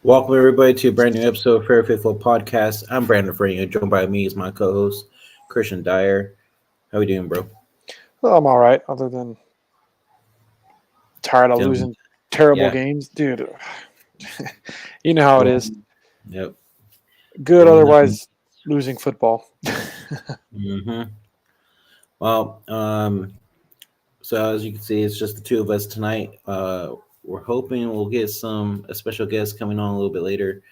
Welcome everybody to a brand new episode of Fair Faithful Podcast. I'm Brandon Frayne, and joined by me is my co-host Christian Dyer. How we doing, bro? Well, I'm all right, other than tired of Feeling? losing terrible Yeah. games. Dude, you know how it Well, is. yep. Good, Feeling nothing. otherwise losing football. Mm-hmm. Well, so as you can see, it's just the two of us tonight. We're hoping we'll get a special guest coming on a little bit later.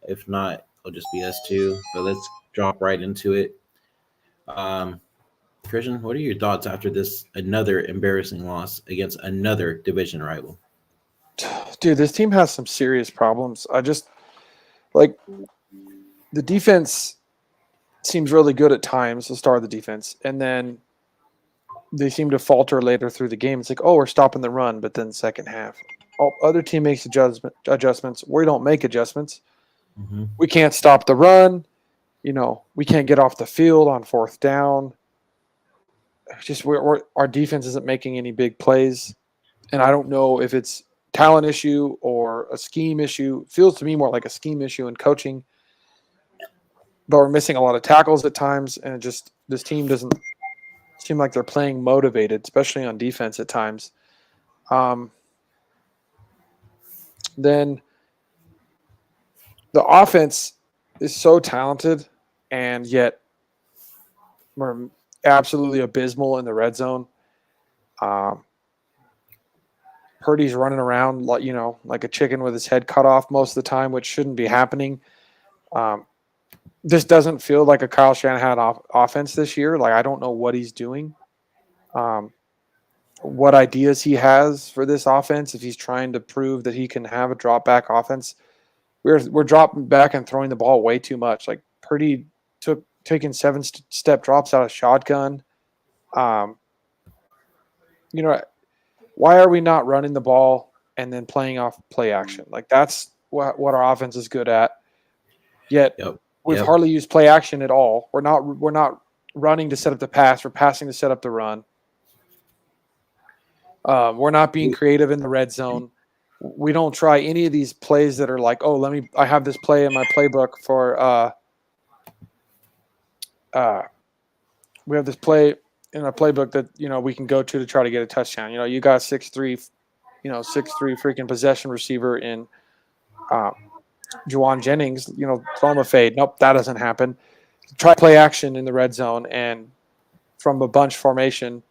If not, it'll just be us two. But let's drop right into it. Um, Christian, what are your thoughts after this another embarrassing loss against another division rival? Dude, this team has some serious problems. I just like the defense seems really good at times, the start of the defense, and then they seem to falter later through the game. It's like, oh, we're stopping the run, but then second half, other team makes adjustments. We don't make adjustments. Mm-hmm. We can't stop the run. We can't get off the field on fourth down. Just our defense isn't making any big plays, and I don't know if it's talent issue or a scheme issue. It feels to me more like a scheme issue in coaching, but we're missing a lot of tackles at times, and this team doesn't seem like they're playing motivated, especially on defense at times. Um, then the offense is so talented, and yet we're absolutely abysmal in the red zone. Um, Purdy's running around like a chicken with his head cut off most of the time, which shouldn't be happening. Um, this doesn't feel like a Kyle Shanahan offense this year. Like, I don't know what he's doing, what ideas he has for this offense. If he's trying to prove that he can have a drop back offense, we're dropping back and throwing the ball way too much. Like, Purdy taking seven-step drops out of shotgun. Um, you know, why are we not running the ball and then playing off play action? Like, that's what our offense is good at. Yet Yep. we've Yep. hardly used play action at all. We're not running to set up the pass. We're passing to set up the run. We're not being creative in the red zone. We don't try any of these plays that are like, oh, I have this play in my playbook for we have this play in our playbook that we can go to try to get a touchdown. You got 6'3", 6'3" freaking possession receiver in Juwan Jennings. Throw him a fade. Nope, that doesn't happen. Try play action in the red zone and from a bunch formation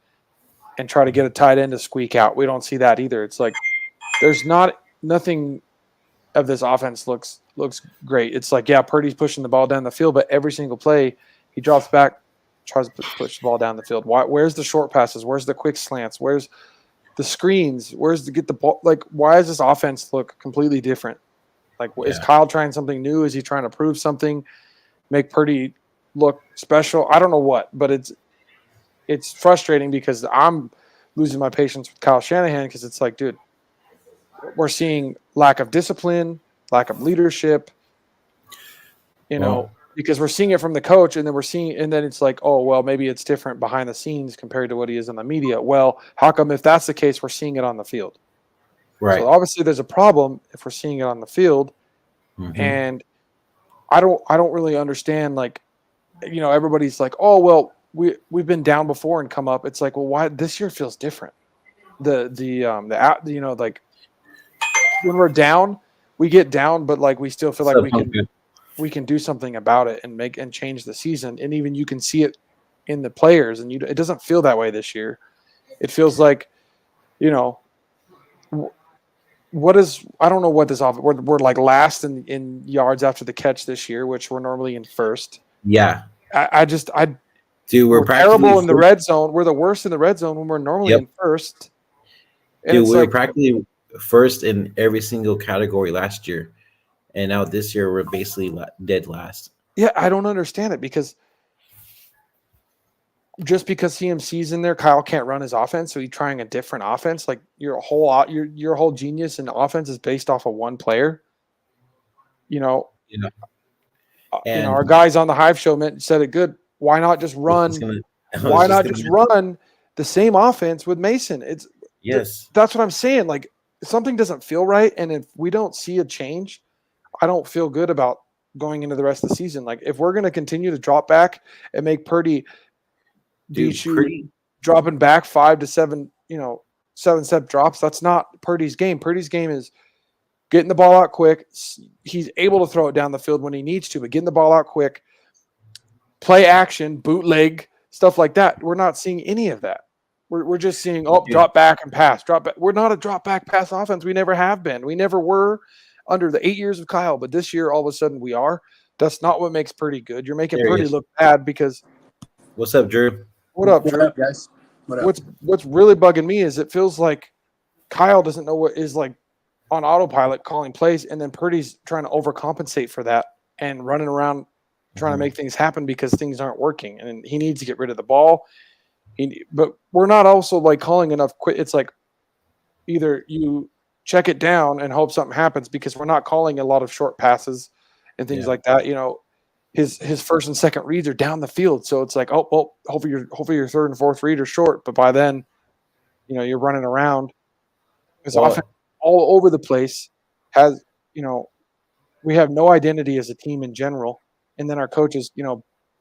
and try to get a tight end to squeak out. We don't see that either. It's like there's nothing of this offense looks great. It's like, yeah, Purdy's pushing the ball down the field, but every single play he drops back, tries to push the ball down the field. Where's the short passes? Where's the quick slants? Where's the screens? Where's to get the ball? Like, why does this offense look completely different? Like, is Kyle trying something new? Is he trying to prove something? Make Purdy look special? I don't know what, but it's frustrating because I'm losing my patience with Kyle Shanahan because it's like, dude, we're seeing lack of discipline, lack of leadership, because we're seeing it from the coach, and then it's like, oh, well, maybe it's different behind the scenes compared to what he is in the media. Well, how come if that's the case, we're seeing it on the field? Right. So obviously there's a problem if we're seeing it on the field. Mm-hmm. And I don't really understand, like, everybody's like, oh, well, we've been down before and come up. It's like, well, why this year feels different? Like when we're down, we get down, but like we still feel like we can do something about it and change the season. And even you can see it in the players, and it doesn't feel that way this year. It feels like, I don't know what this off. We're like last in yards after the catch this year, which we're normally in first. Yeah. Dude, we're terrible in the red zone. We're the worst in the red zone when we're normally in first. And dude, we were practically first in every single category last year, and now this year we're basically dead last. Yeah, I don't understand it because just because CMC's in there, Kyle can't run his offense, so he's trying a different offense. Like your whole genius in offense is based off of one player. And our guys on the Hive Show said it good. Why not just run? Why not just run the same offense with Mason? That's what I'm saying. Like, something doesn't feel right, and if we don't see a change, don't feel good about going into the rest of the season. Like if we're going to continue to drop back and make Purdy beat you dropping back 5 to 7, 7-step drops, that's not Purdy's game. Purdy's game is getting the ball out quick. He's able to throw it down the field when he needs to, but getting the ball out quick, play action, bootleg, stuff like that. We're not seeing any of that. We're just seeing, drop back and pass, drop back. We're not a drop back pass offense. We never have been. We never were under the 8 years of Kyle, but this year, all of a sudden, we are. That's not what makes Purdy good. You're making Purdy look bad because. What's up, Drew? What up, Drew? What up, guys? What up? What's really bugging me is it feels like Kyle doesn't know what is like on autopilot calling plays, and then Purdy's trying to overcompensate for that and running around trying to make things happen because things aren't working, and he needs to get rid of the ball. But we're not also like calling enough quit. It's like either you check it down and hope something happens because we're not calling a lot of short passes and things like that. His first and second reads are down the field, so it's like, hopefully your third and fourth read are short, but by then, you're running around. His offense all over the place has, we have no identity as a team in general, and then our coaches,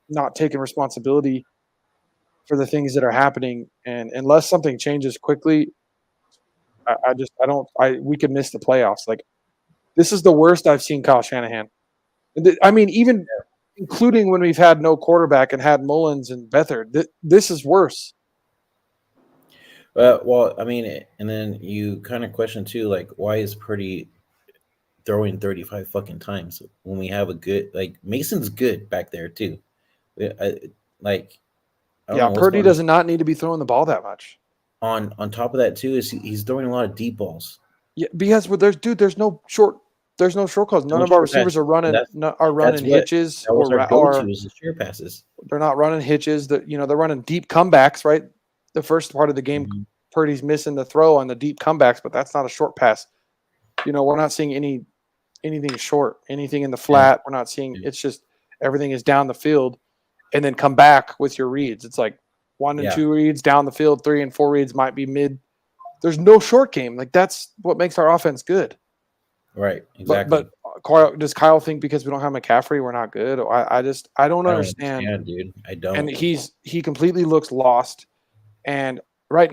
not taking responsibility for the things that are happening, and unless something changes quickly, we could miss the playoffs. Like this is the worst I've seen Kyle Shanahan. I mean, even including when we've had no quarterback and had Mullins and Beathard, this is worse. Well, I mean, and then you kind of question too, like, why is Purdy throwing 35 fucking times when we have a good, like, Mason's good back there too. Purdy does not need to be throwing the ball that much. On top of that too is he's throwing a lot of deep balls. Yeah, because there's no short calls. None of our receivers are running hitches or the short passes. They're not running hitches. They're running deep comebacks, right? The first part of the game, Purdy's missing the throw on the deep comebacks, but that's not a short pass. We're not seeing anything short, anything in the flat. We're not seeing. It's just everything is down the field, and then come back with your reads. It's like 1 and 2 reads down the field, 3 and 4 reads might be mid. There's no short game. Like that's what makes our offense good. Right. Exactly. But does Kyle think because we don't have McCaffrey we're not good? I don't understand, dude. I don't. And he completely looks lost. And right,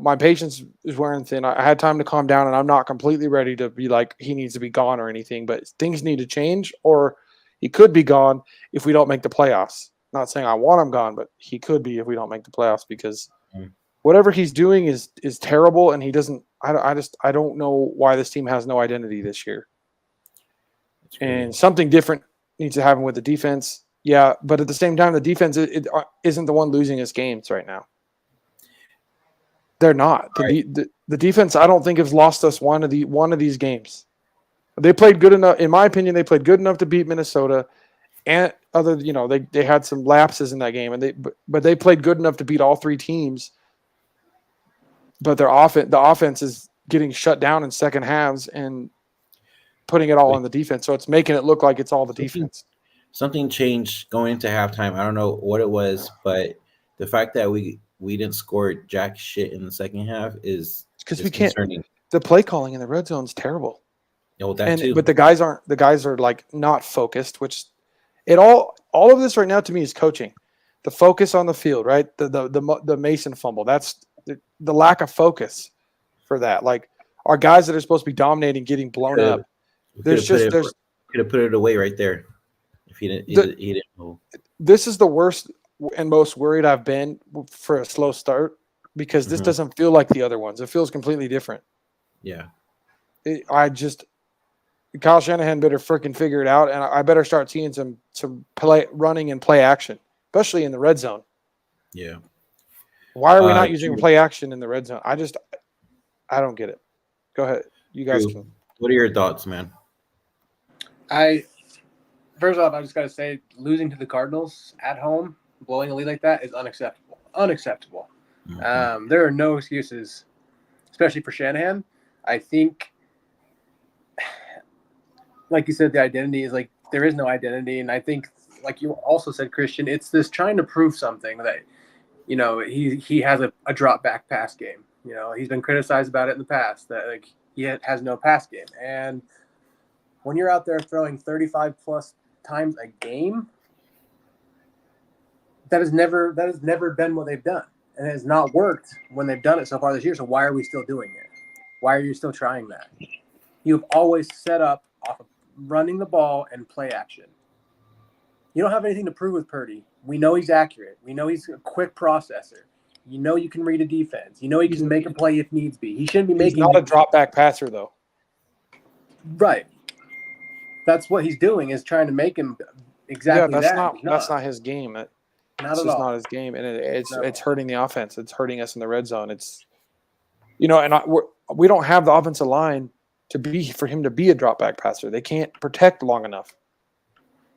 my patience is wearing thin. I had time to calm down, and I'm not completely ready to be like he needs to be gone or anything. But things need to change, or he could be gone if we don't make the playoffs. Not saying I want him gone, but he could be if we don't make the playoffs because whatever he's doing is terrible, and he doesn't. I don't know why this team has no identity this year. And something different needs to happen with the defense. Yeah, but at the same time, the defense isn't the one losing us games right now. They're not. The defense, I don't think, has lost us one of these games. They played good enough, in my opinion. They played good enough to beat Minnesota, and they had some lapses in that game, and they played good enough to beat all 3 teams. But the offense is getting shut down in second halves and putting it all on the defense. So it's making it look like it's all the defense. Something changed going into halftime. I don't know what it was, but the fact that we didn't score jack shit in the second half is because we can't. Concerning. The play calling in the red zone is terrible. No, that too. But the guys are like not focused, which all of this right now to me is coaching. The focus on the field, right? The Mason fumble. That's the lack of focus for that. Like our guys that are supposed to be dominating getting blown up. Could have put it away right there if he didn't move. This is the worst and most worried I've been for a slow start because this doesn't feel like the other ones. It feels completely different. Yeah. Kyle Shanahan better freaking figure it out, and I better start seeing some running and play action, especially in the red zone. Yeah. Why are we not using play action in the red zone? I don't get it. Go ahead. You guys can. What are your thoughts, man? First off, I just got to say, losing to the Cardinals at home, blowing a lead like that is unacceptable. Unacceptable. Mm-hmm. There are no excuses, especially for Shanahan. I think, like you said, the identity is like there is no identity, and I think, like you also said, Christian, it's this trying to prove something that, he has a drop back pass game. He's been criticized about it in the past that like he has no pass game, and when you're out there throwing 35 plus times a game, that has never been what they've done, and it has not worked when they've done it so far this year. So why are we still doing it? Why are you still trying that? You've always set up off of running the ball and play action. You don't have anything to prove with Purdy. We know he's accurate. We know he's a quick processor. You know you can read a defense. You know he can make a play if needs be. He shouldn't be He's making. not a drop back passer though. Right. That's what he's doing, is trying to make him exactly that's that. That's not his game. It's Not at just all. not his game, and it's No. hurting the offense. It's hurting us in the red zone. It's and we don't have the offensive line for him to be a drop back passer. They can't protect long enough.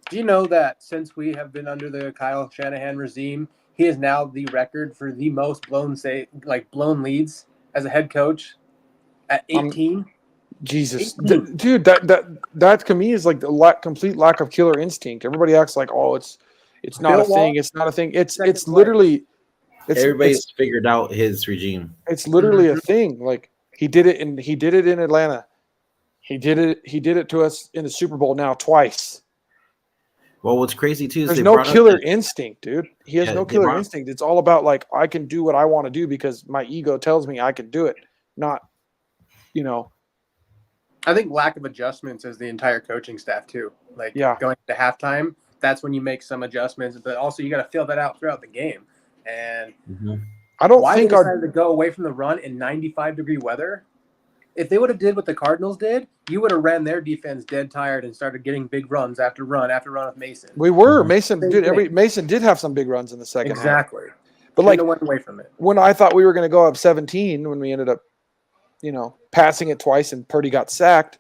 Do you know that since we have been under the Kyle Shanahan regime, he is now the record for the most blown leads as a head coach at 18? Jesus, 18. dude, that to me is like the complete lack of killer instinct. Everybody acts like, oh, it's not Bill a thing. Walsh, It's not a thing. It's second literally. Everybody's figured out his regime. It's literally a thing. Like he did it in Atlanta. He did it to us in the Super Bowl now twice. Well, what's crazy too is There's they no brought up killer the- instinct, dude. He has Yeah, no they killer brought- instinct. It's all about like I can do what I want to do because my ego tells me I can do it. Not, I think lack of adjustments is the entire coaching staff too. Like Yeah. going to halftime, that's when you make some adjustments, but also you got to fill that out throughout the game. And Mhm. I don't why think they our decided to go away from the run in 95-degree weather? If they would have did what the Cardinals did, you would have ran their defense dead tired and started getting big runs after run with Mason. we were Mhm. Mason Same did thing. Mason did have some big runs in the second half. Exactly. But like Shouldn't have went away from it. when I thought we were going to go up 17 when we ended up, passing it twice and Purdy got sacked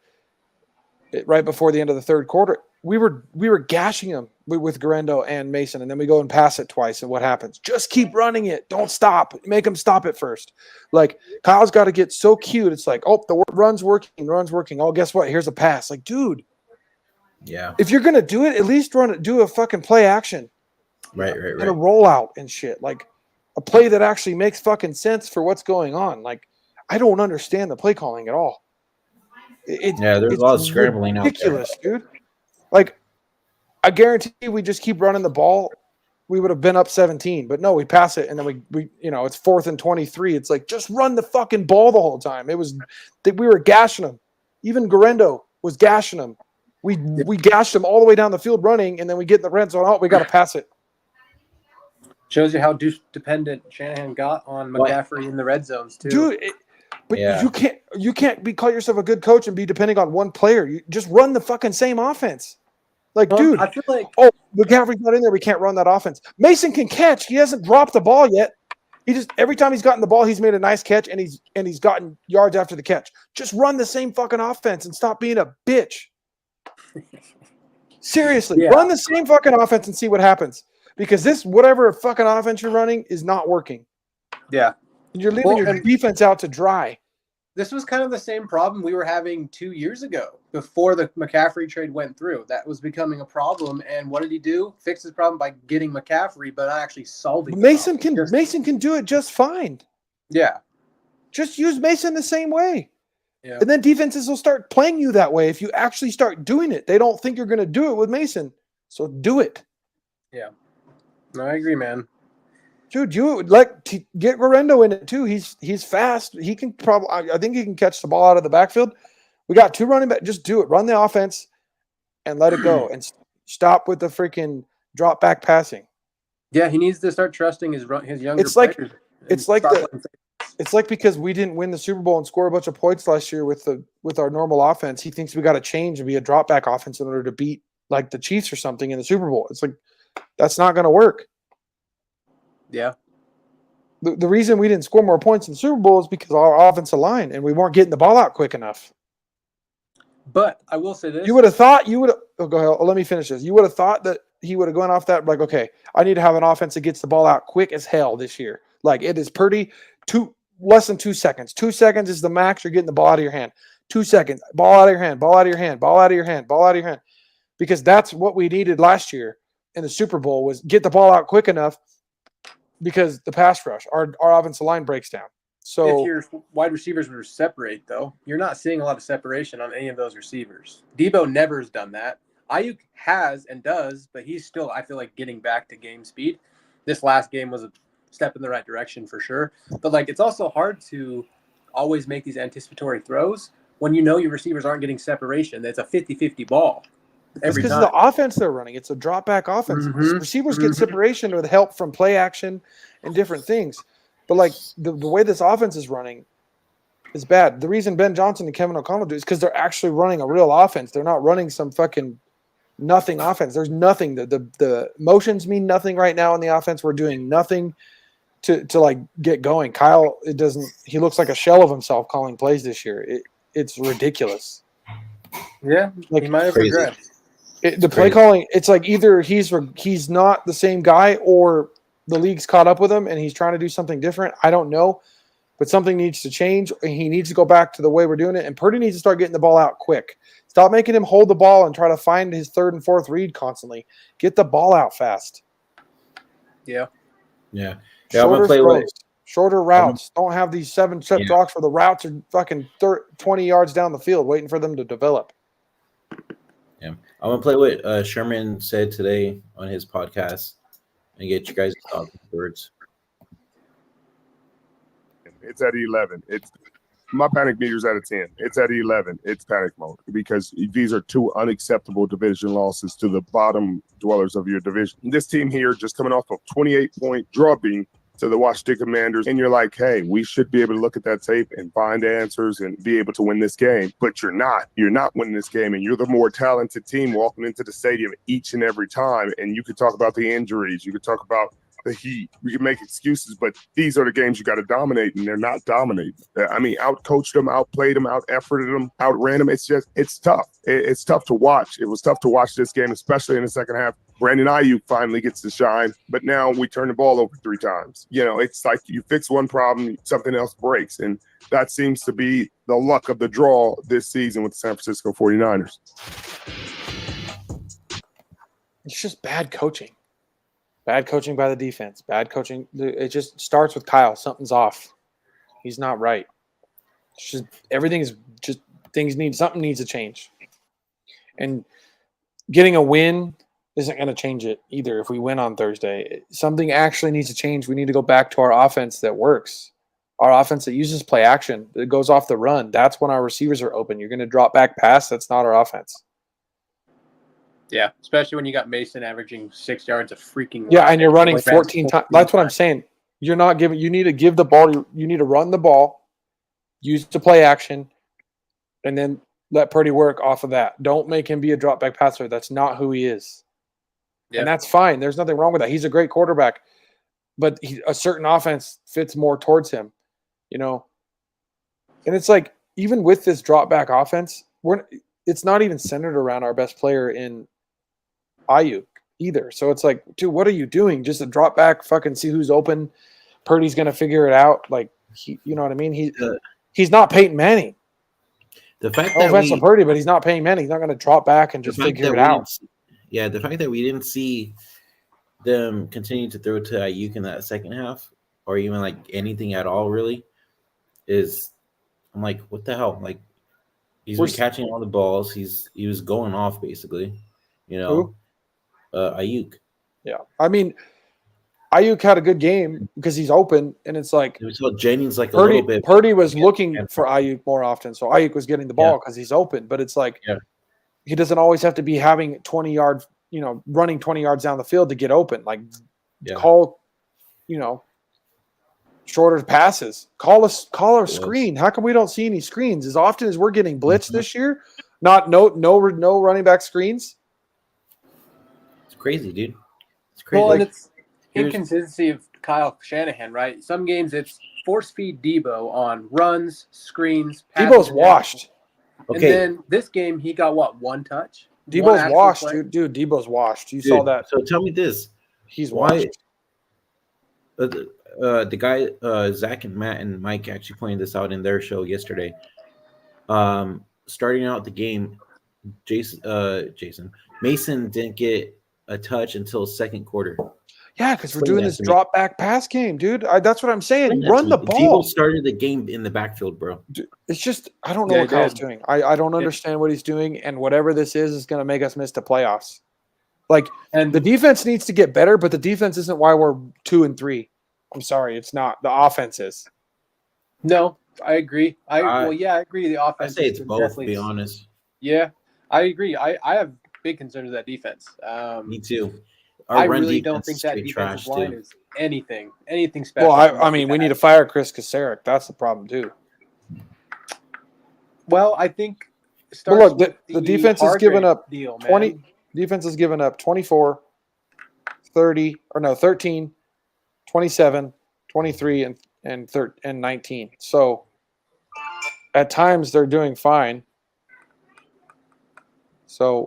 right before the end of the third quarter, we were gashing him with Garendo and Mason, and then we go and pass it twice, and what happens? Just keep running it. Don't stop. Make him stop it first. Like Kyle's got to get so cute. It's like, oh, the run's working. Oh, guess what? Here's a pass. Like, dude, Yeah. if you're gonna do it, at least do a fucking play action. Right. And a rollout and shit. Like a play that actually makes fucking sense for what's going on. Like, I don't understand the play calling at all. There's a lot of scrambling out there. ridiculous, dude. Like, I guarantee we just keep running the ball, we would have been up 17. But no, we pass it, and then we it's 4th and 23. It's like, just run the fucking ball the whole time. It was that we were gashing them. Even Garendo was gashing them. We gashed them all the way down the field running, and then we get in the red zone. Oh, we got to pass it. Shows you how dependent Shanahan got on McCaffrey in the red zones too. Dude, you can't call yourself a good coach and be depending on one player. You just run the fucking same offense. Like, dude, I feel like McCaffrey's not in there. We can't run that offense. Mason can catch. He hasn't dropped the ball yet. He just every time he's gotten the ball, he's made a nice catch and he's gotten yards after the catch. Just run the same fucking offense and stop being a bitch. Seriously, run the same fucking offense and see what happens. Because this whatever fucking offense you're running is not working. Yeah. You're leaving your defense out to dry. This was kind of the same problem we were having 2 years ago before the McCaffrey trade went through. That was becoming a problem. And what did he do? Fix his problem by getting McCaffrey, but not actually solving it. Mason can do it just fine. Yeah. Just use Mason the same way. Yeah. And then defenses will start playing you that way if you actually start doing it. They don't think you're going to do it with Mason. So do it. Yeah. No, I agree, man. Dude, you get Garendo in it too. He's fast. He can I think he can catch the ball out of the backfield. We got 2 running back. Just do it. Run the offense and let it go. And stop with the freaking drop back passing. Yeah, he needs to start trusting his younger players. It's like because we didn't win the Super Bowl and score a bunch of points last year with our normal offense, he thinks we got to change and be a drop back offense in order to beat like the Chiefs or something in the Super Bowl. It's like that's not going to work. Yeah. The reason we didn't score more points in the Super Bowl is because of our offensive line and we weren't getting the ball out quick enough. But I will say this. You would have thought go ahead. Let me finish this. You would have thought that he would have gone off that like, okay, I need to have an offense that gets the ball out quick as hell this year. Like it is Purdy, less than 2 seconds. 2 seconds is the max. You're getting the ball out of your hand. 2 seconds, ball out of your hand, ball out of your hand, ball out of your hand, ball out of your hand. Because that's what we needed last year in the Super Bowl was get the ball out quick enough because the pass rush, our offensive line breaks down. So if your wide receivers were to separate, though, you're not seeing a lot of separation on any of those receivers. Debo never has done that. Ayuk has and does, but he's still, I feel like, getting back to game speed. This last game was a step in the right direction for sure. But, like, it's also hard to always make these anticipatory throws when you know your receivers aren't getting separation. It's a 50-50 ball it's every because time. of the offense they're running. It's a drop back offense. Receivers get separation with help from play action and different things. But like the way this offense is running is bad. The reason Ben Johnson and Kevin O'Connell do is because they're actually running a real offense. They're not running some fucking nothing offense. There's nothing. The motions mean nothing right now in the offense. We're doing nothing to like get going. Kyle, he looks like a shell of himself calling plays this year. It's ridiculous. Yeah, Like, he might have crazy. regressed. The play calling, it's like either he's not the same guy or the league's caught up with him and he's trying to do something different. I don't know, but something needs to change. And he needs to go back to the way we're doing it. And Purdy needs to start getting the ball out quick. Stop making him hold the ball and try to find his third and fourth read constantly. Get the ball out fast. Yeah. Yeah. Shorter throws, shorter routes. Don't have these 7-step rocks where the routes are fucking 20 yards down the field waiting for them to develop. Yeah. I'm going to play what Sherman said today on his podcast and get you guys' thoughts afterwards. It's at 11. My panic meter's at a 10. It's at 11. It's panic mode because these are two unacceptable division losses to the bottom dwellers of your division. This team here just coming off a 28-point drubbing to the Washington Commanders, and you're like, hey, we should be able to look at that tape and find answers and be able to win this game. But you're not. You're not winning this game, and you're the more talented team walking into the stadium each and every time. And you could talk about the injuries. You could talk about the heat. We can make excuses, but these are the games you got to dominate, and they're not dominating. I mean, out-coached them, outplayed them, out-efforted them, outran them. It's tough. It's tough to watch. It was tough to watch this game, especially in the second half. Brandon Ayuk finally gets to shine, but now we turn the ball over 3 times. You know, it's like you fix one problem, something else breaks, and that seems to be the luck of the draw this season with the San Francisco 49ers. It's just bad coaching. Bad coaching by the defense. Bad coaching. It just starts with Kyle. Something's off. He's not right. It's just everything's just something needs to change. And getting a win isn't going to change it either. If we win on Thursday, something actually needs to change. We need to go back to our offense that works. Our offense that uses play action. That goes off the run. That's when our receivers are open. You're going to drop back pass. That's not our offense. Yeah, especially when you got Mason averaging 6 yards of freaking. Yeah, and you're running 14 times. That's what I'm saying. You're not giving. You need to give the ball. You need to run the ball, use the play action, and then let Purdy work off of that. Don't make him be a drop back passer. That's not who he is. Yeah. And that's fine. There's nothing wrong with that. He's a great quarterback, but a certain offense fits more towards him, you know. And it's like even with this drop back offense, it's not even centered around our best player in Ayuk either. So it's like, dude, what are you doing? Just a drop back, fucking see who's open. Purdy's gonna figure it out. Like you know what I mean? He's not Peyton Manning. The fact no offense to Purdy, but he's not Peyton Manning. He's not gonna drop back and just figure it out. The fact that we didn't see them continue to throw to Ayuk in that second half, or even like anything at all, really, I'm like, what the hell? Like, he's been catching all the balls. He was going off basically, you know. Ayuk. Yeah, I mean, Ayuk had a good game because he's open, and it's like we saw Jennings like Purdy, a little bit. Purdy was looking for Ayuk more often, so Ayuk was getting the ball because he's open. But it's like he doesn't always have to be having 20 yards, you know, running 20 yards down the field to get open. Like call, you know, shorter passes. Call a screen. How come we don't see any screens as often as we're getting blitzed this year? No running back screens. It's crazy, dude. It's crazy. Well, and it's inconsistency of Kyle Shanahan, right? Some games it's force feed Debo on runs, screens. Debo's washed. Okay. And then this game he got one touch. Debo's washed, dude. Debo's washed. You saw that. So tell me this: he's washed. The guy Zach and Matt and Mike actually pointed this out in their show yesterday. Starting out the game, Mason didn't get a touch until second quarter. Yeah, because we're Explain doing that this to me. drop back pass game, dude. That's what I'm saying. Explain that Run to the me. ball. Debo started the game in the backfield, bro. It's just I don't know Yeah, what he Kyle's did. doing. I don't understand what he's doing, and whatever this is going to make us miss the playoffs. Like And the defense needs to get better, but the defense isn't why we're 2-3. I'm sorry, it's not. The offense is. no, I agree. I I agree. The I offense say has it's been both. To definitely. be honest, Yeah, I agree. I have big concerns with that defense. me too. Our I run really don't defense is think that straight defensive trash line too. is anything Well, special. from I what mean, we had. need to fire Chris Kasarik. That's the problem too. Well, I think it But starts look, with the defense has given Hargrave up deal, 20. man. Defense has given up 24, 30, or no, 13, 27, 23, and 19. So at times they're doing fine. So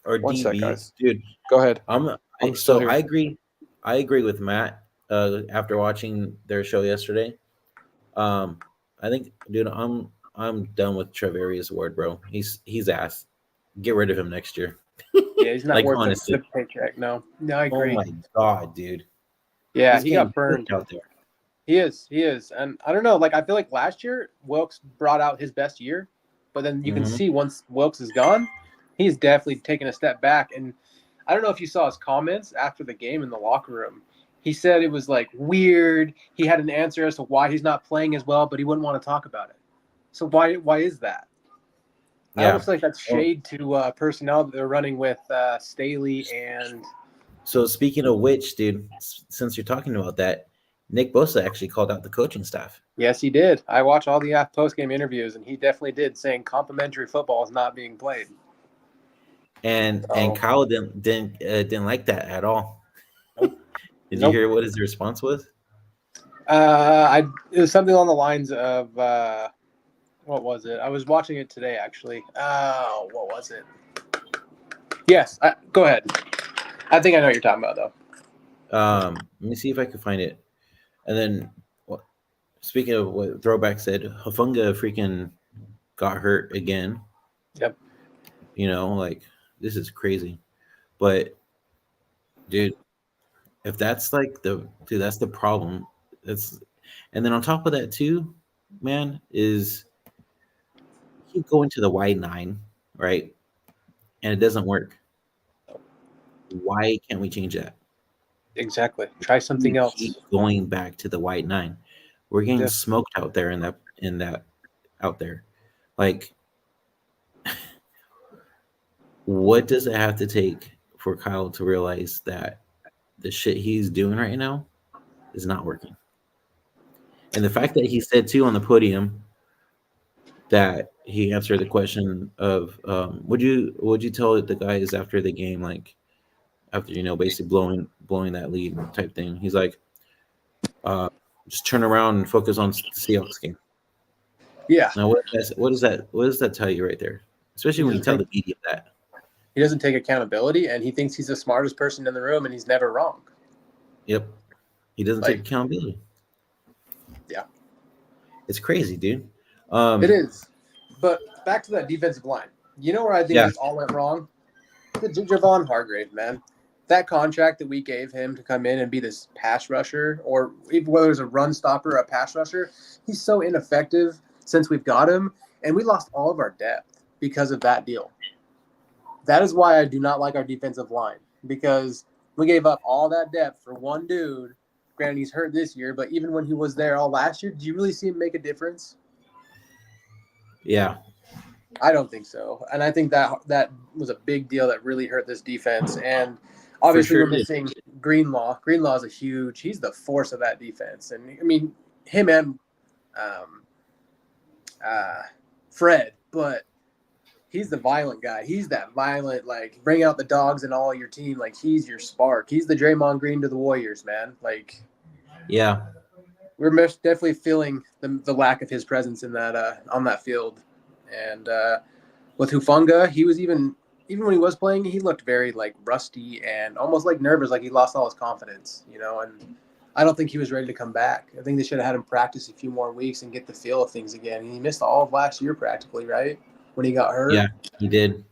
Or one sec, DBs, guys. dude. Go ahead. I'm still so here. I agree. I agree with Matt. After watching their show yesterday, I think, dude, I'm done with Trevarius Ward, bro. He's ass. Get rid of him next year. Yeah, he's not Like, worth honestly. the paycheck. No, I Oh agree. my god, dude. Yeah, He's he getting got burned. cooked out there. He is, and I don't know. Like I feel like last year Wilkes brought out his best year, but then you can Mhm. see once Wilkes is gone, he's definitely taken a step back. And I don't know if you saw his comments after the game in the locker room. He said it was like weird. He had an answer as to why he's not playing as well, but he wouldn't want to talk about it. So why is that? I Yeah. almost feel like that's Well, shade to personnel that they're running with Staley and so speaking of which, dude, since you're talking about that, Nick Bosa actually called out the coaching staff. yes, he did. I watched all the post game interviews, and he definitely did, saying complimentary football is not being played. And So, Kyle didn't like that at all. Nope. Did you Nope. hear what his response was? it was something along the lines of what was it? I was watching it today, actually. What was it? Yes, go ahead. I think I know what you're talking about, though. Let me see if I can find it. And then, speaking of what Throwback said, Hafunga freaking got hurt again. Yep. You know, like, this is crazy. But, dude, if that's like that's the problem. And then on top of that too, man, is keep going to the wide nine, right? And it doesn't work. Why can't we change that? Exactly. Try something We else. keep going back to the wide nine. We're getting Yeah. smoked out there out there. Like, what does it have to take for Kyle to realize that the shit he's doing right now is not working? And the fact that he said too on the podium that he answered the question of would you tell the guys after the game, like after basically blowing that lead type thing, he's like just turn around and focus on the Seahawks game. Yeah. Now what does that tell you right there, especially when you tell the media that He doesn't take accountability, and he thinks he's the smartest person in the room, and he's never wrong. Yep, he doesn't take accountability. Yeah, it's crazy, dude. It is. But back to that defensive line. You know where I think this all went wrong? The Javon Hargrave, man. That contract that we gave him to come in and be this pass rusher, or even whether it's a run stopper or a pass rusher, he's so ineffective since we've got him, and we lost all of our depth because of that deal. That is why I do not like our defensive line, because we gave up all that depth for one dude. Granted, he's hurt this year, but even when he was there all last year, did you really see him make a difference? Yeah. I don't think so. And I think that was a big deal that really hurt this defense. And obviously we're missing Greenlaw. Greenlaw is he's the force of that defense. And I mean, him and Fred, but he's the violent guy. He's that violent, like, bring out the dogs in all your team. Like, he's your spark. He's the Draymond Green to the Warriors, man. Like, yeah, we're definitely feeling the lack of his presence in that on that field. And with Hufanga, he was even when he was playing, he looked very like rusty and almost like nervous, like he lost all his confidence, and I don't think he was ready to come back. I think they should have had him practice a few more weeks and get the feel of things again. And he missed all of last year practically, right? When he got hurt. Yeah, he did.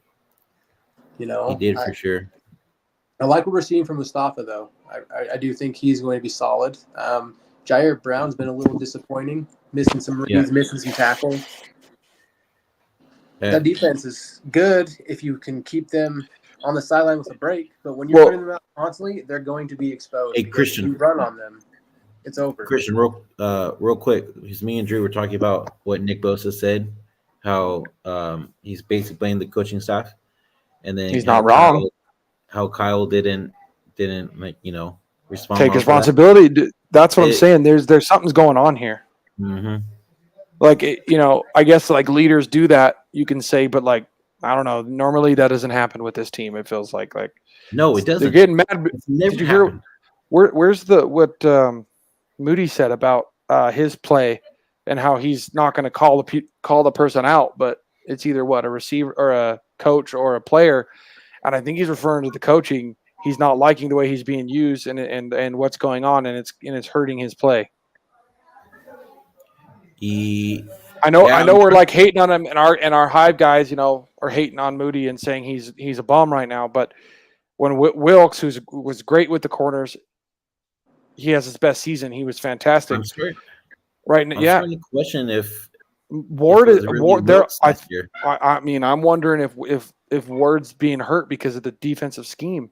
He did for sure. I like what we're seeing from Mustafa, though. I do think he's going to be solid. Jair Brown's been a little disappointing, missing some reads, missing some tackles. Yeah. That defense is good if you can keep them on the sideline with a break, but when you're putting them out constantly, they're going to be exposed. Hey, Christian, if you run on them, it's over. Christian, real quick, because me and Drew were talking about what Nick Bosa said, how he's basically blaming the coaching staff, and then He's not wrong. How Kyle didn't respond. Take responsibility. That's what I'm saying. There's something's going on here. Mm-hmm. Like, I guess like leaders do that, you can say, but like, I don't know. Normally that doesn't happen with this team. It feels like no, it doesn't. They're getting mad. Did you hear where's what Moody said about his play and how he's not going to call the person out, but it's either a receiver or a coach or a player, and I think he's referring to the coaching. He's not liking the way he's being used and what's going on, and it's hurting his play. I know we're like hating on him, and our Hive guys, are hating on Moody and saying he's a bum right now. But when Wilkes, who was great with the corners, he has his best season. He was fantastic. I'm sorry. Right? I'm yeah. starting to question if Ward is really Ward. There, year. I mean, I'm wondering if Ward's being hurt because of the defensive scheme,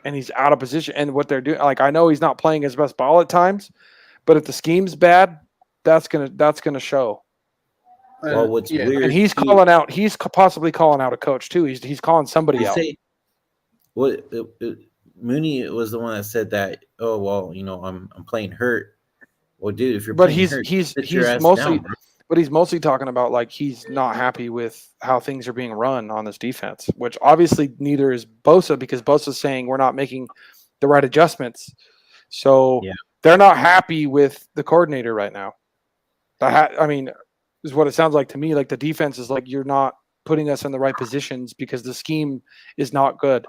and he's out of position. And what they're doing, like, I know he's not playing his best ball at times, but if the scheme's bad, that's gonna show. Well, what's weird, and he's calling out. He's possibly calling out a coach too. He's calling somebody out. Mooney was the one that said that. Oh well, I'm playing hurt. Well, dude, if you're playing hurt, he's mostly down, but he's mostly talking about like he's not happy with how things are being run on this defense, which obviously neither is Bosa, because Bosa's saying we're not making the right adjustments. So they're not happy with the coordinator right now. I mean, is what it sounds like to me. Like the defense is like, you're not putting us in the right positions because the scheme is not good.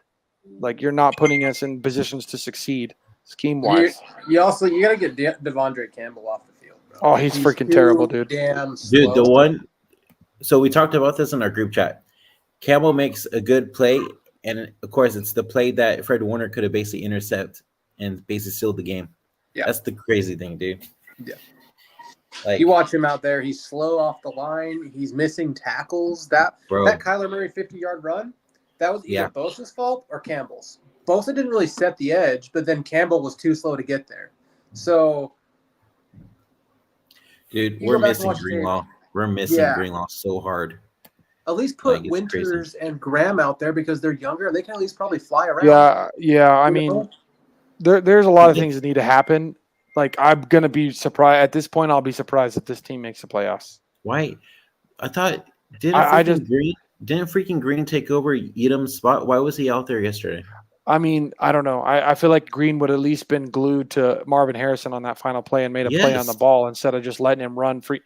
Like you're not putting us in positions to succeed scheme wise. You got to get Devondre Campbell off the field, bro. Oh, he's freaking terrible, dude. Damn slow. Dude, the one. So we talked about this in our group chat. Campbell makes a good play, and of course, it's the play that Fred Warner could have basically intercepted and basically sealed the game. Yeah, that's the crazy thing, dude. Yeah. Like, you watch him out there. He's slow off the line. He's missing tackles. That Kyler Murray 50-yard run, that was either Bosa's fault or Campbell's. Bosa didn't really set the edge, but then Campbell was too slow to get there. So, dude, we're missing Greenlaw. We're missing Greenlaw so hard. At least put Winters and Graham out there because they're younger and they can at least probably fly around. Yeah. I mean, there's a lot of things that need to happen. Like, I'm going to be surprised. At this point, I'll be surprised if this team makes the playoffs. Why? I thought didn't freaking Green take over Edom's spot? Why was he out there yesterday? I mean, I don't know. I feel like Green would at least been glued to Marvin Harrison on that final play and made a play on the ball instead of just letting him run free.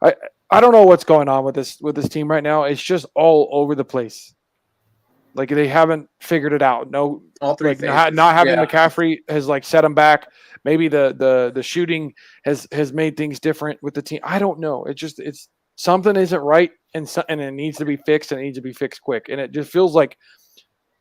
I don't know what's going on with this team right now. It's just all over the place. Like they haven't figured it out. No, not having McCaffrey has like set them back. Maybe the shooting has made things different with the team. I don't know. It's something isn't right, and it needs to be fixed, and it needs to be fixed quick. And it just feels like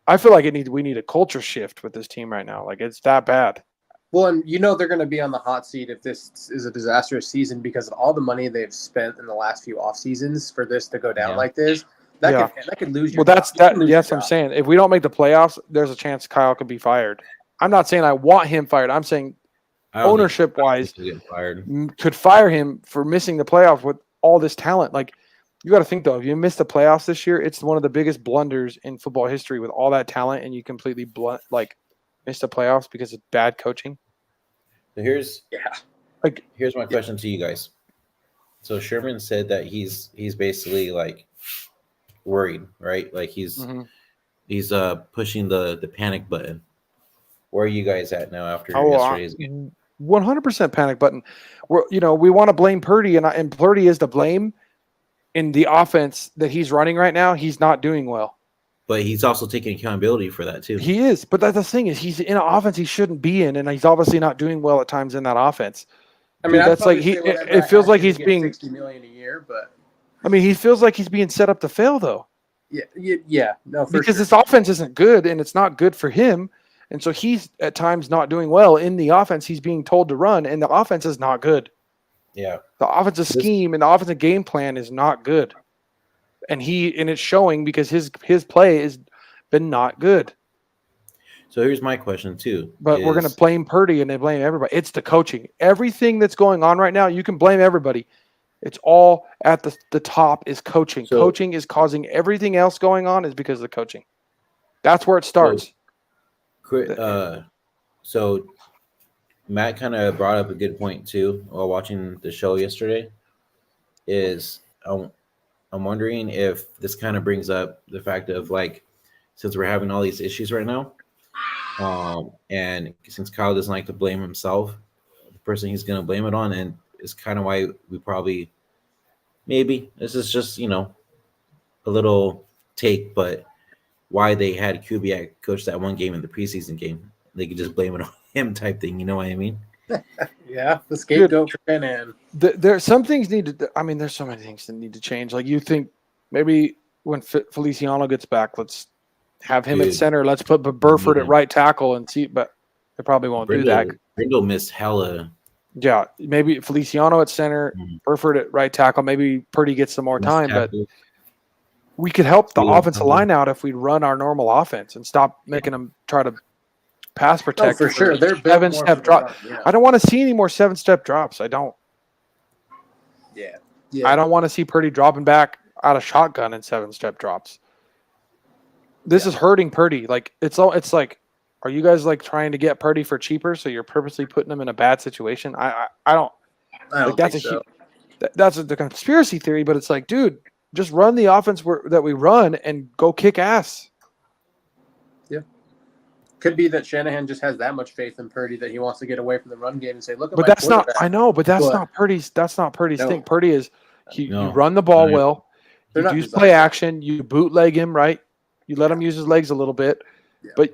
we need a culture shift with this team right now. Like it's that bad. Well, and they're going to be on the hot seat if this is a disastrous season because of all the money they've spent in the last few off seasons for this to go down like this. That could lose your job. Yes, I'm saying if we don't make the playoffs, there's a chance Kyle could be fired. I'm not saying I want him fired. I'm saying ownership-wise could fire him for missing the playoffs with all this talent. Like, you got to think, though, if you miss the playoffs this year, it's one of the biggest blunders in football history with all that talent, and you completely miss the playoffs because of bad coaching. So here's my question to you guys. So Sherman said that he's basically like worried, right? Like he's pushing the panic button. Where are you guys at now after yesterday's game? 100% panic button. We want to blame Purdy, and Purdy is to blame in the offense that he's running right now. He's not doing well. But he's also taking accountability for that too. He is, but that's the thing is he's in an offense he shouldn't be in, and he's obviously not doing well at times in that offense. I mean, that's like it feels like he's being $60 million a year, but I mean, he feels like he's being set up to fail though. No, for because sure. this offense isn't good and it's not good for him. And so he's at times not doing well in the offense he's being told to run, and the offense is not good. Yeah. The offensive scheme and the offensive game plan is not good. And it's showing because his play has been not good. So here's my question too. But we're going to blame Purdy and they blame everybody. It's the coaching. Everything that's going on right now, you can blame everybody. It's all at the top is coaching. So- Coaching is causing everything else going on is because of the coaching. That's where it starts. So Matt kind of brought up a good point too while watching the show yesterday. Is I'm wondering if this kind of brings up the fact of like, since we're having all these issues right now, and since Kyle doesn't like to blame himself, the person he's going to blame it on, and is kind of why we probably, maybe this is just a little take, but why they had Kubiak coach that one game in the preseason game, they could just blame it on him type thing. You know what I mean? Yeah, the scapegoat for Shanahan. There's some things need to. I mean, there's so many things that need to change. Like you think maybe when Feliciano gets back, let's have him at center. Let's put Burford at right tackle and see. But they probably won't do that. Brindle missed hella. Yeah, maybe Feliciano at center, Burford at right tackle. Maybe Purdy gets some more time, but we could help the offensive line out if we run our normal offense and stop making them try to pass protect. For sure. They're 7-step drop. Yeah. I don't want to see any more 7-step drops. I don't. Yeah. I don't want to see Purdy dropping back out of shotgun in 7-step drops. This is hurting Purdy. Like it's like, are you guys like trying to get Purdy for cheaper? So you're purposely putting him in a bad situation. I don't I don't think so. That's the conspiracy theory, but it's like, dude, just run the offense that we run and go kick ass. Yeah. Could be that Shanahan just has that much faith in Purdy that he wants to get away from the run game and say, look at But my that's not. quarterback. I know, but that's not Purdy's. That's not Purdy's No. thing. Purdy is you No. run the ball Right. well. They're You not use designed play that. action. You bootleg him right. You let him use his legs a little bit, Yeah. but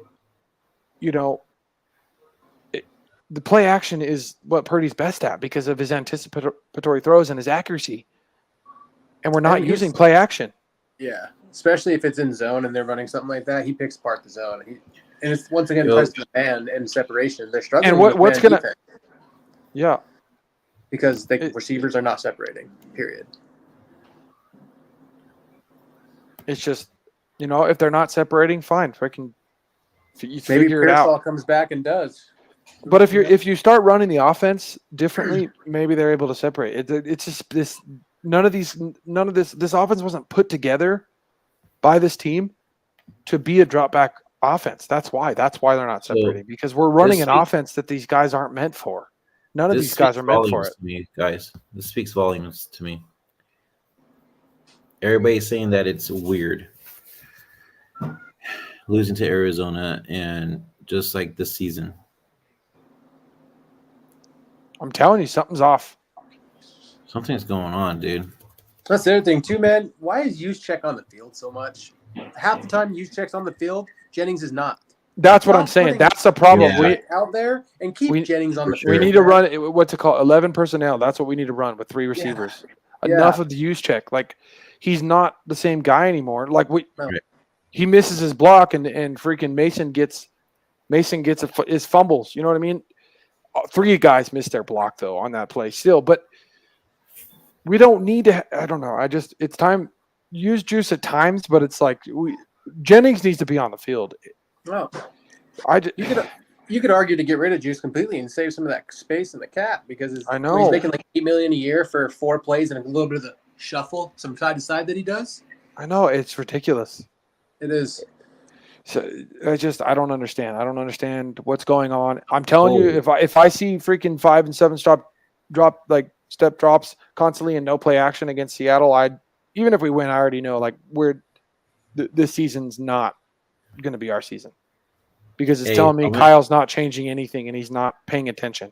the play action is what Purdy's best at because of his anticipatory throws and his accuracy. And we're not And using play action. Yeah. Especially if it's in zone and they're running something like that. He picks apart the zone. And it's once again Yo. because of the man and separation. They're struggling And with what's man gonna- defense Yeah. because the receivers are not separating, period. It's just, if they're not separating, fine. Freaking, you Maybe figure it out. Pearsall comes back and does. But if you start running the offense differently, maybe they're able to separate. It's just this. None of this offense wasn't put together by this team to be a drop back offense. That's why they're not separating because we're running an offense that these guys aren't meant for. None of these guys are meant for it. To me, guys, this speaks volumes to me. Everybody's saying that it's weird losing to Arizona and just like this season. I'm telling you, something's off. Something's going on, dude. That's the other thing too, man. Why is Juszczyk on the field so much? Half the time Juszczyk's on the field, Jennings is not. That's what I'm saying. That's the problem. Yeah. Out there and keep Jennings on the sure. We field. need to run what's it called? 11 personnel. That's what we need to run with 3 receivers. Yeah. Enough of the Juszczyk. Like he's not the same guy anymore. Like No. he misses his block and freaking Mason gets his fumbles. You know what I mean? 3 guys missed their block though on that play still, but we don't need to. I don't know. It's time. Use Juice at times, but it's like Jennings needs to be on the field. No. You could argue to get rid of Juice completely and save some of that space in the cap because I know he's making like $8 million a year for 4 plays and a little bit of the shuffle, some side to side that he does. I know it's ridiculous. It is. So I don't understand. I don't understand what's going on. I'm telling you, if I see freaking 5 and 7 drop like step drops constantly and no play action against Seattle, even if we win, I already know like this season's not going to be our season because it's telling me Kyle's not changing anything and he's not paying attention.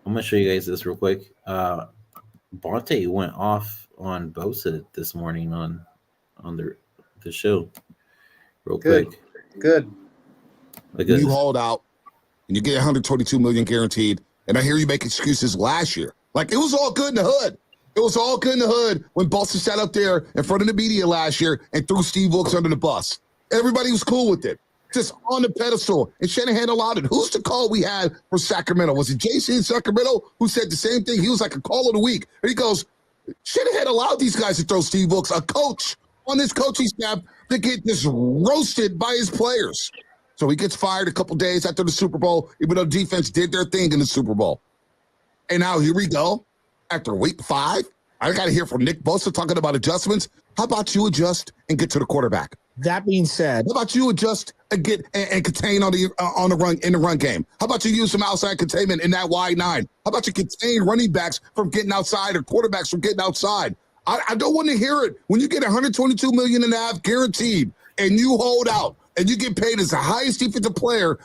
I'm gonna show you guys this real quick. Bonte went off on Bosa this morning on the show. Real quick. Good. You hauled out and you get $122 million guaranteed, and I hear you make excuses last year. Like it was all good in the hood. It was all good in the hood when Bosa sat up there in front of the media last year and threw Steve Wilkes under the bus. Everybody was cool with it. Just on the pedestal. And Shanahan allowed it. Who's the call we had for Sacramento? Was it JC in Sacramento who said the same thing? He was like a call of the week. And he goes, Shanahan allowed these guys to throw Steve Wilkes, a coach on this coaching staff, to get just roasted by his players. So he gets fired a couple days after the Super Bowl, even though defense did their thing in the Super Bowl. And now here we go. After week 5, I got to hear from Nick Bosa talking about adjustments. How about you adjust and get to the quarterback? That being said, How about you adjust and get and contain on the run in the run game? How about you use some outside containment in that wide 9? How about you contain running backs from getting outside or quarterbacks from getting outside? I don't want to hear it when you get $122.5 million guaranteed and you hold out and you get paid as the highest defensive player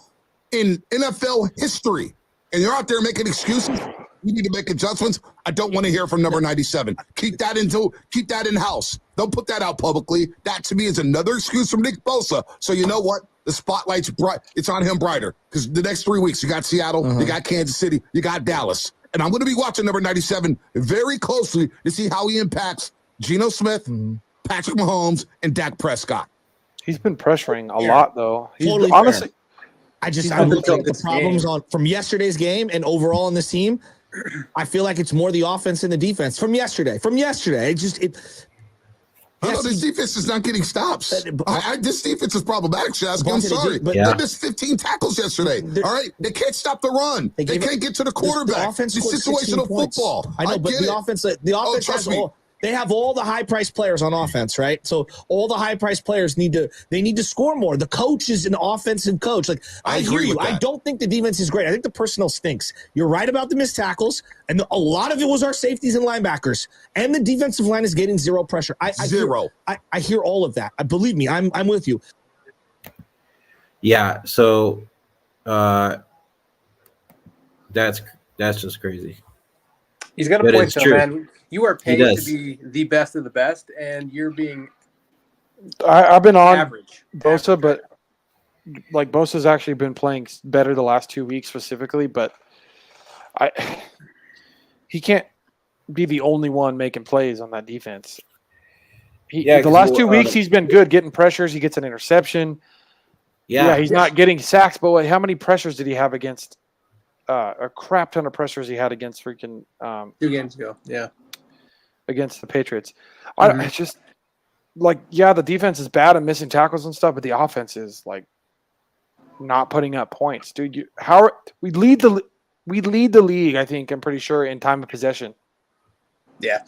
in NFL history, and you're out there making excuses. You need to make adjustments. I don't want to hear from number 97. Keep that in-house. Don't put that out publicly. That, to me, is another excuse from Nick Bosa. So you know what? The spotlight's bright. It's on him brighter because the next 3 weeks, you got Seattle, you got Kansas City, you got Dallas. And I'm going to be watching number 97 very closely to see how he impacts Geno Smith, Patrick Mahomes, and Dak Prescott. He's been pressuring a lot, though. He's Totally honestly. I'm looking at the problems from yesterday's game and overall in this team. I feel like it's more the offense than the defense from yesterday. This defense is not getting stops. This defense is problematic, Shaz. I'm sorry. They missed 15 tackles yesterday. All right? They can't stop the run. They can't get to the quarterback. The offense It's situational football. I know, but the offense has they have all the high-priced players on offense, right? So all the high-priced players need to score more. The coach is an offensive coach. Like I hear you. I don't think the defense is great. I think the personnel stinks. You're right about the missed tackles, and a lot of it was our safeties and linebackers. And the defensive line is getting zero pressure. I hear all of that. Believe me, I'm with you. Yeah. So, that's just crazy. He's got a But point, it's though, true. man. You are paid to be the best of the best, and you're being I've been on average. Bosa, but like Bosa's actually been playing better the last 2 weeks specifically, but he can't be the only one making plays on that defense. The last 2 weeks he's been good getting pressures. He gets an interception. Yeah, he's not getting sacks, but how many pressures did he have against a crap ton of pressures he had against freaking 2 games ago. Yeah. Against the Patriots. It's just the defense is bad and missing tackles and stuff, but the offense is like not putting up points, dude. We lead the league, I think. I'm pretty sure in time of possession. Yeah,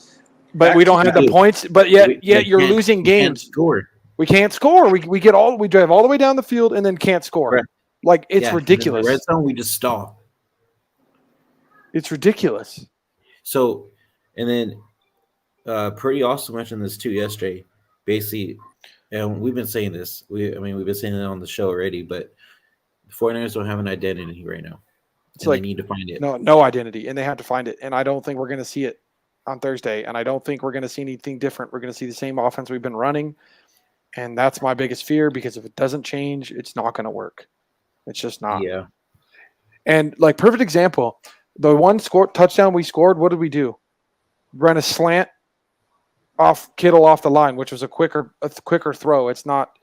but we don't have the points. But yet you're losing games. We can't score. We drive all the way down the field and then can't score. Right. Like it's ridiculous. In the red zone, we just stall. It's ridiculous. So, and then. Purdy also mentioned this too yesterday. Basically, and we've been saying this. We've been saying it on the show already. But the 49ers don't have an identity right now. They need to find it. No identity, and they have to find it. And I don't think we're going to see it on Thursday. And I don't think we're going to see anything different. We're going to see the same offense we've been running, and that's my biggest fear. Because if it doesn't change, it's not going to work. It's just not. Yeah. And perfect example, the one touchdown we scored. What did we do? Run a slant. Kittle off the line, which was a quicker throw. It's not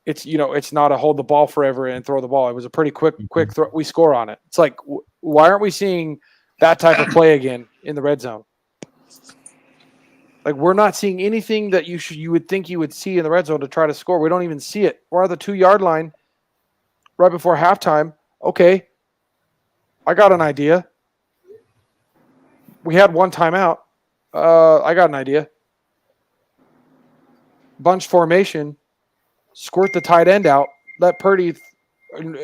a hold the ball forever and throw the ball. It was a pretty quick throw. We score on it. It's like, why aren't we seeing that type of play again in the red zone? Like, we're not seeing anything that you would think you would see in the red zone to try to score. We don't even see it. We're at the 2-yard line right before halftime. Okay, I got an idea. We had one timeout. I got an idea. Bunch formation, squirt the tight end out, let Purdy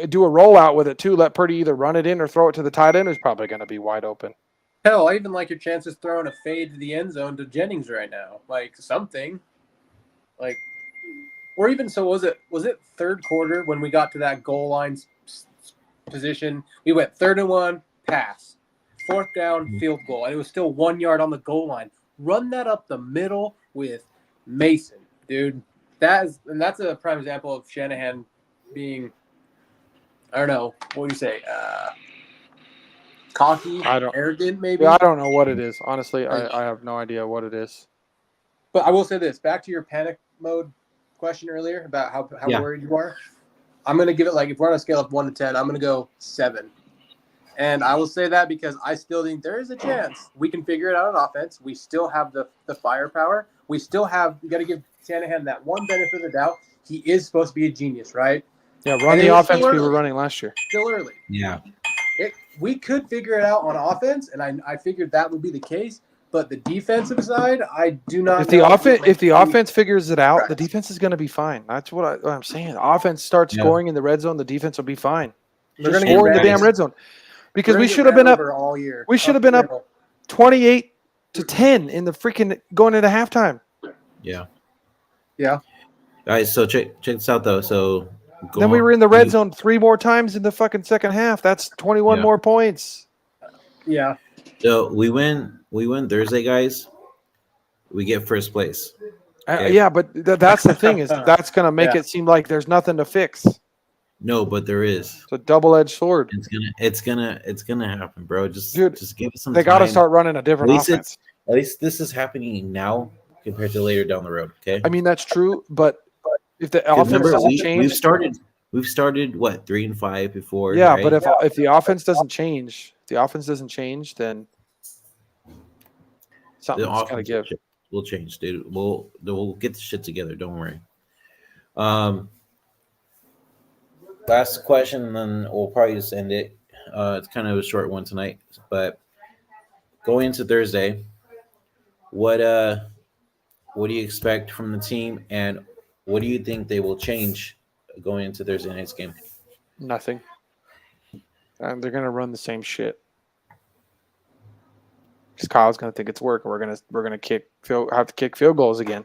do a rollout with it too. Let Purdy either run it in or throw it to the tight end, who's probably going to be wide open. Hell, I even like your chances throwing a fade to the end zone to Jennings right now. Like something. Or even so, was it third quarter when we got to that goal line position? We went 3rd and 1, pass. 4th down, field goal. And it was still 1 yard on the goal line. Run that up the middle with Mason. Dude, that's a prime example of Shanahan being, I don't know, what do you say? cocky, I don't- arrogant, maybe. Yeah, I don't know what it is. Honestly, I have no idea what it is. But I will say this, back to your panic mode question earlier about how Yeah. worried you are. I'm going to give it, like, if we're on a scale of 1 to 10, I'm going to go 7. And I will say that because I still think there is a chance we can figure it out on offense. We still have the firepower. We still have – you got to give Shanahan that one benefit of the doubt. He is supposed to be a genius, right? Yeah, run And the it's offense still we were early. running last year. Still early. Yeah. We could figure it out on offense, and I figured that would be the case. But the defensive side, I do not. If the offense figures it out, Correct. the defense is going to be fine. That's what I'm saying. The offense starts scoring in the red zone, the defense will be fine. They're Just going to score in the damn red zone. Because we should have been up all year. We should have been up 28-10 in the freaking going into halftime. Yeah. Yeah. Guys, so check this out though. So Then we were in the red zone 3 more times in the fucking second half. That's 21 more points. Yeah. So we win Thursday, guys. We get first place. Okay. Yeah, but that's the thing is that's going to make it seem like there's nothing to fix. No, but there is. It's a double-edged sword. It's gonna happen, bro. Just give it some time. They got to start running a different offense. At least this is happening now compared to later down the road. Okay. I mean that's true, but if the offense doesn't change, we've started what 3-5 before. Yeah, right? but if the offense doesn't change, then something's got to give. We'll change, dude. We'll get the shit together. Don't worry. Last question, and then we'll probably just end it. It's kind of a short one tonight, but going into Thursday, what do you expect from the team, and what do you think they will change going into Thursday night's game? Nothing. And they're gonna run the same shit. Because Kyle's gonna think it's working. We're gonna have to kick field goals again.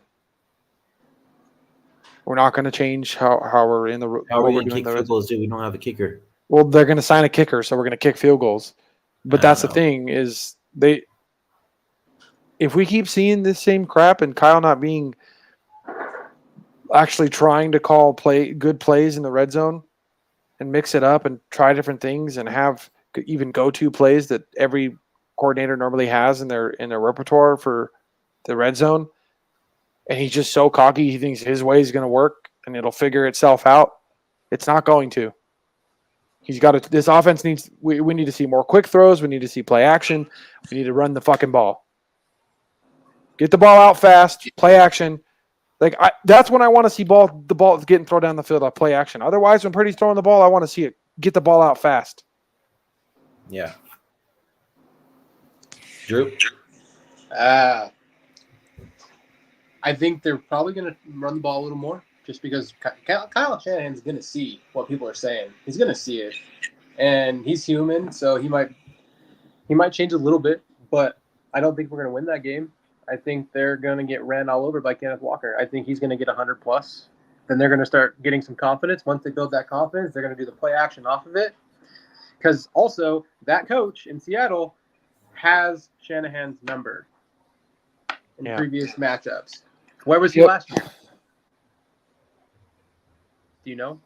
We're not going to change how we're in the. How are we going to kick field goals, dude? We don't have a kicker. Well, they're going to sign a kicker, so we're going to kick field goals. But that's the thing is if we keep seeing this same crap and Kyle not being actually trying to call good plays in the red zone and mix it up and try different things and have even go-to plays that every coordinator normally has in their repertoire for the red zone. And he's just so cocky, he thinks his way is going to work and it'll figure itself out. It's not going to. This offense needs, we need to see more quick throws. We need to see play action. We need to run the fucking ball. Get the ball out fast, play action. That's when I want to see the ball getting thrown down the field, play action. Otherwise, when Purdy's throwing the ball, I want to see it. Get the ball out fast. Yeah. Drew? I think they're probably going to run the ball a little more just because Kyle Shanahan's going to see what people are saying. He's going to see it. And he's human, so he might change a little bit, but I don't think we're going to win that game. I think they're going to get ran all over by Kenneth Walker. I think he's going to get 100+. Then they're going to start getting some confidence. Once they build that confidence, they're going to do the play action off of it. Because also, that coach in Seattle has Shanahan's number in previous matchups. Where was he last year? Do you know?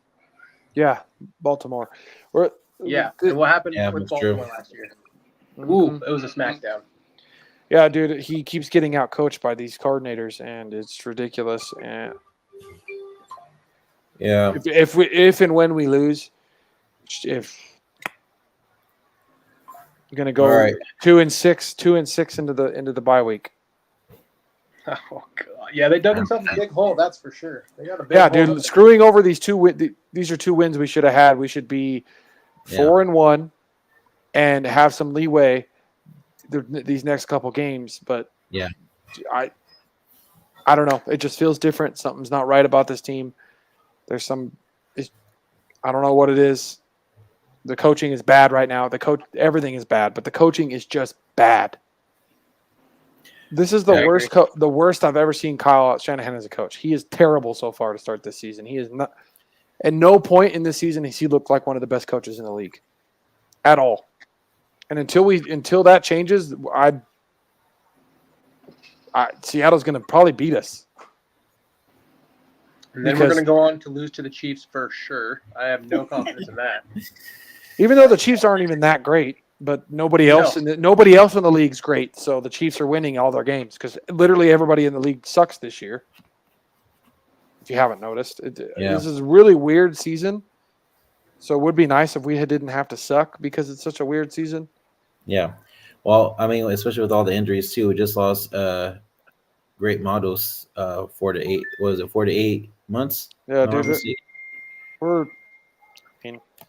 Yeah, Baltimore. And what happened with Baltimore last year? Ooh, it was a smackdown. Yeah, dude, he keeps getting out coached by these coordinators, and it's ridiculous. And if and when we lose, if we're gonna go 2-6 into the bye week. Oh god, yeah, they dug themselves a big hole. That's for sure. They got a big hole. Dude, screwing over these these are 2 wins we should have had. We should be 4-1 and have some leeway these next couple games. But I don't know. It just feels different. Something's not right about this team. There's I don't know what it is. The coaching is bad right now. Everything is bad, but the coaching is just bad. This is the worst. The worst I've ever seen Kyle Shanahan as a coach. He is terrible so far to start this season. He is not. At no point in this season has he looked like one of the best coaches in the league, at all. And until that changes, Seattle's going to probably beat us. And then we're going to go on to lose to the Chiefs for sure. I have no confidence in that. Even though the Chiefs aren't even that great, but nobody else in the league's great. So the Chiefs are winning all their games because literally everybody in the league sucks this year. If you haven't noticed, this is a really weird season. So it would be nice if we didn't have to suck because it's such a weird season. Yeah. Well, I mean, especially with all the injuries too, we just lost great models 4 to 8. What was it, 4 to 8 months? Yeah, dude.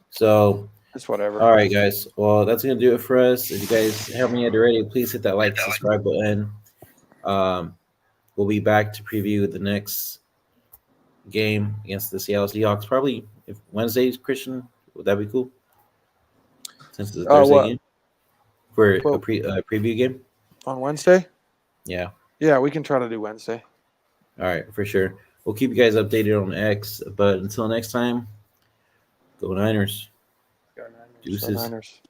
So it's whatever. All right, guys. Well, that's gonna do it for us. If you guys haven't yet already, please hit that like, subscribe button. We'll be back to preview the next game against the Seattle Seahawks. Probably if Wednesday's Christian, would that be cool? Since it's a Thursday game for a preview game on Wednesday. Yeah, we can try to do Wednesday. All right, for sure. We'll keep you guys updated on X. But until next time, go Niners. Go Niners. Deuces. Go Niners.